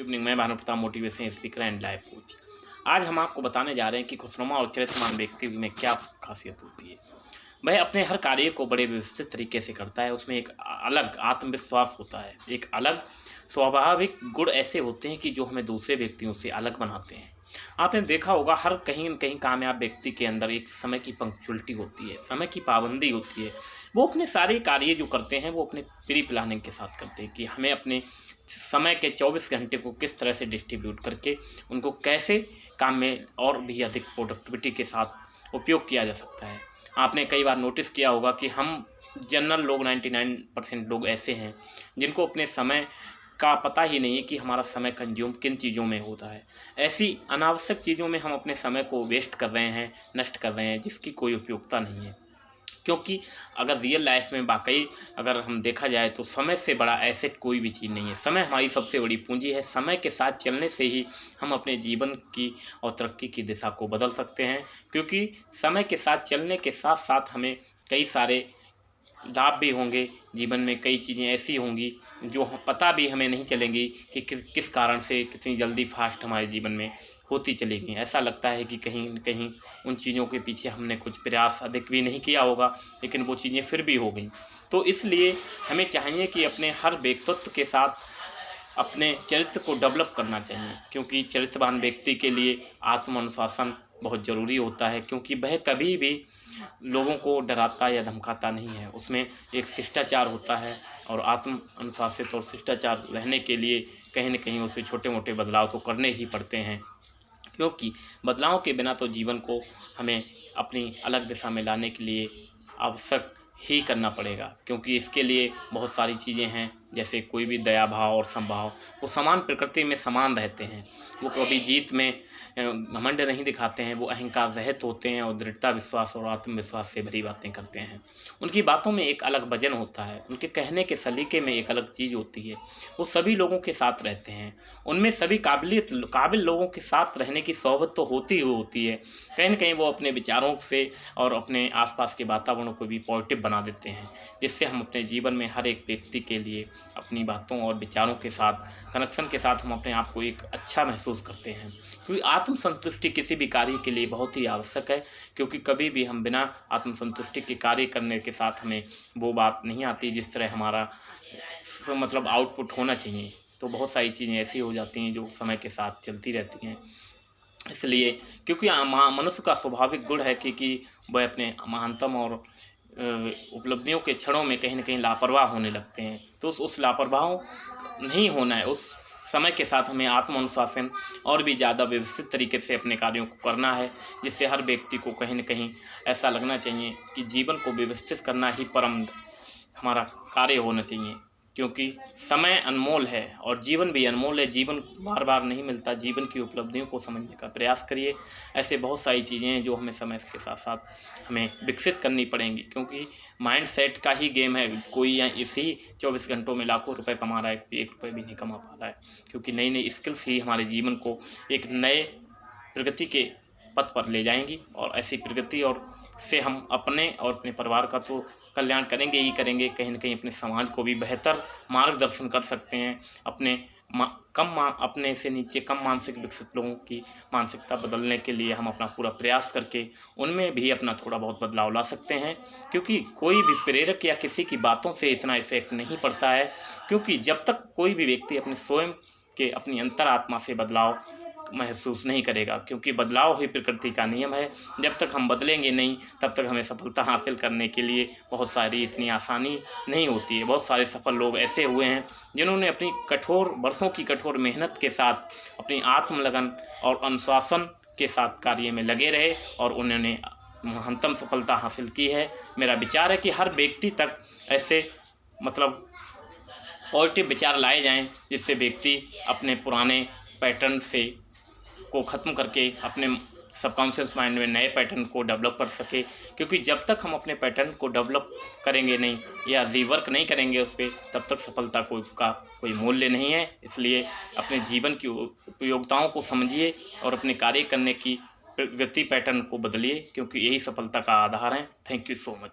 Good evening. मैं Bhanu Pratap, motivation speaker and life coach. आज हम आपको बताने जा रहे हैं कि खुशनुमा और चरित्रवान व्यक्ति में क्या खासियत होती है। वह अपने हर कार्य को बड़े व्यवस्थित तरीके से करता है। उसमें एक अलग आत्मविश्वास होता है, एक अलग स्वाभाविक गुण ऐसे होते हैं कि जो हमें दूसरे व्यक्तियों से अलग बनाते हैं। आपने देखा होगा हर कहीं न कहीं कामयाब व्यक्ति के अंदर एक समय की पंक्चुअलिटी होती है, समय की पाबंदी होती है। वो अपने सारे कार्य जो करते हैं वो अपने प्री प्लानिंग के साथ करते हैं कि हमें अपने समय के 24 घंटे को किस तरह से डिस्ट्रीब्यूट करके उनको कैसे काम में और भी अधिक प्रोडक्टिविटी के साथ उपयोग किया जा सकता है। आपने कई बार नोटिस किया होगा कि हम जनरल लोग 99% लोग ऐसे हैं जिनको अपने समय का पता ही नहीं है कि हमारा समय कंज्यूम किन चीज़ों में होता है। ऐसी अनावश्यक चीज़ों में हम अपने समय को वेस्ट कर रहे हैं, नष्ट कर रहे हैं, जिसकी कोई उपयोगिता नहीं है। क्योंकि अगर रियल लाइफ में वाकई अगर हम देखा जाए तो समय से बड़ा एसेट कोई भी चीज़ नहीं है। समय हमारी सबसे बड़ी पूंजी है। समय के साथ चलने से ही हम अपने जीवन की और तरक्की की दिशा को बदल सकते हैं, क्योंकि समय के साथ चलने के साथ साथ हमें कई सारे लाभ भी होंगे। जीवन में कई चीज़ें ऐसी होंगी जो पता भी हमें नहीं चलेंगी कि किस कारण से कितनी जल्दी फास्ट हमारे जीवन में होती चली गई। ऐसा लगता है कि कहीं न कहीं उन चीज़ों के पीछे हमने कुछ प्रयास अधिक भी नहीं किया होगा, लेकिन वो चीज़ें फिर भी हो गई। तो इसलिए हमें चाहिए कि अपने हर व्यक्तित्व के साथ अपने चरित्र को डेवलप करना चाहिए, क्योंकि चरित्रवान व्यक्ति के लिए आत्म अनुशासन बहुत ज़रूरी होता है, क्योंकि वह कभी भी लोगों को डराता या धमकाता नहीं है। उसमें एक शिष्टाचार होता है और आत्म अनुशासित और शिष्टाचार रहने के लिए कहीं न कहीं उसे छोटे मोटे बदलाव तो करने ही पड़ते हैं, क्योंकि बदलाव के बिना तो जीवन को हमें अपनी अलग दिशा में लाने के लिए आवश्यक ही करना पड़ेगा। क्योंकि इसके लिए बहुत सारी चीज़ें हैं, जैसे कोई भी दया भाव और समभाव वो समान प्रकृति में समान रहते हैं। वो कभी जीत में घमंड नहीं दिखाते हैं, वो अहंकार रहित होते हैं और दृढ़ता, विश्वास और आत्मविश्वास से भरी बातें करते हैं। उनकी बातों में एक अलग वजन होता है, उनके कहने के सलीके में एक अलग चीज़ होती है। वो सभी लोगों के साथ रहते हैं, उनमें सभी काबिल लोगों के साथ रहने की सोहबत तो होती ही होती है। कहीं न कहीं वो अपने विचारों से और अपने आसपास के वातावरण को भी पॉजिटिव बना देते हैं, जिससे हम अपने जीवन में हर एक व्यक्ति के लिए अपनी बातों और विचारों के साथ कनेक्शन के साथ हम अपने आप को एक अच्छा महसूस करते हैं। क्योंकि आत्मसंतुष्टि किसी भी कार्य के लिए बहुत ही आवश्यक है, क्योंकि कभी भी हम बिना आत्मसंतुष्टि के कार्य करने के साथ हमें वो बात नहीं आती जिस तरह हमारा मतलब आउटपुट होना चाहिए। तो बहुत सारी चीज़ें ऐसी हो जाती हैं जो समय के साथ चलती रहती हैं। इसलिए क्योंकि मनुष्य का स्वाभाविक गुण है कि वह अपने महानतम और उपलब्धियों के क्षणों में कहीं न कहीं लापरवाह होने लगते हैं। तो उस लापरवाह नहीं होना है। उस समय के साथ हमें आत्म अनुशासन और भी ज़्यादा व्यवस्थित तरीके से अपने कार्यों को करना है, जिससे हर व्यक्ति को कहीं न कहीं ऐसा लगना चाहिए कि जीवन को व्यवस्थित करना ही परम हमारा कार्य होना चाहिए। क्योंकि समय अनमोल है और जीवन भी अनमोल है। जीवन बार बार नहीं मिलता। जीवन की उपलब्धियों को समझने का प्रयास करिए। ऐसे बहुत सारी चीज़ें हैं जो हमें समय के साथ साथ हमें विकसित करनी पड़ेंगी, क्योंकि माइंड सेट का ही गेम है। कोई या इसी 24 घंटों में लाखों रुपए कमा रहा है, कोई 1 रुपये भी नहीं कमा पा रहा है, क्योंकि नई नई स्किल्स ही हमारे जीवन को एक नए प्रगति के पथ पर ले जाएंगी। और ऐसी प्रगति और से हम अपने और अपने परिवार का तो कल्याण करेंगे ही करेंगे, कहीं न कहीं अपने समाज को भी बेहतर मार्गदर्शन कर सकते हैं। अपने से नीचे कम मानसिक विकसित लोगों की मानसिकता बदलने के लिए हम अपना पूरा प्रयास करके उनमें भी अपना थोड़ा बहुत बदलाव ला सकते हैं। क्योंकि कोई भी प्रेरक या किसी की बातों से इतना इफेक्ट नहीं पड़ता है, क्योंकि जब तक कोई भी व्यक्ति अपने स्वयं के अपनी अंतरात्मा से बदलाव महसूस नहीं करेगा, क्योंकि बदलाव ही प्रकृति का नियम है। जब तक हम बदलेंगे नहीं, तब तक हमें सफलता हासिल करने के लिए बहुत सारी इतनी आसानी नहीं होती है। बहुत सारे सफल लोग ऐसे हुए हैं जिन्होंने अपनी वर्षों की कठोर मेहनत के साथ अपनी आत्मलगन और अनुशासन के साथ कार्य में लगे रहे और उन्होंने महानतम सफलता हासिल की है। मेरा विचार है कि हर व्यक्ति तक ऐसे मतलब पॉजिटिव विचार लाए जाएं, जिससे व्यक्ति अपने पुराने पैटर्न से को ख़त्म करके अपने सबकॉन्शियस माइंड में नए पैटर्न को डेवलप कर सके। क्योंकि जब तक हम अपने पैटर्न को डेवलप करेंगे नहीं या रिवर्क नहीं करेंगे उस पर, तब तक सफलता का कोई मूल्य नहीं है। इसलिए अपने जीवन की उपयोगिताओं को समझिए और अपने कार्य करने की प्रगति पैटर्न को बदलिए, क्योंकि यही सफलता का आधार है। Thank you so much.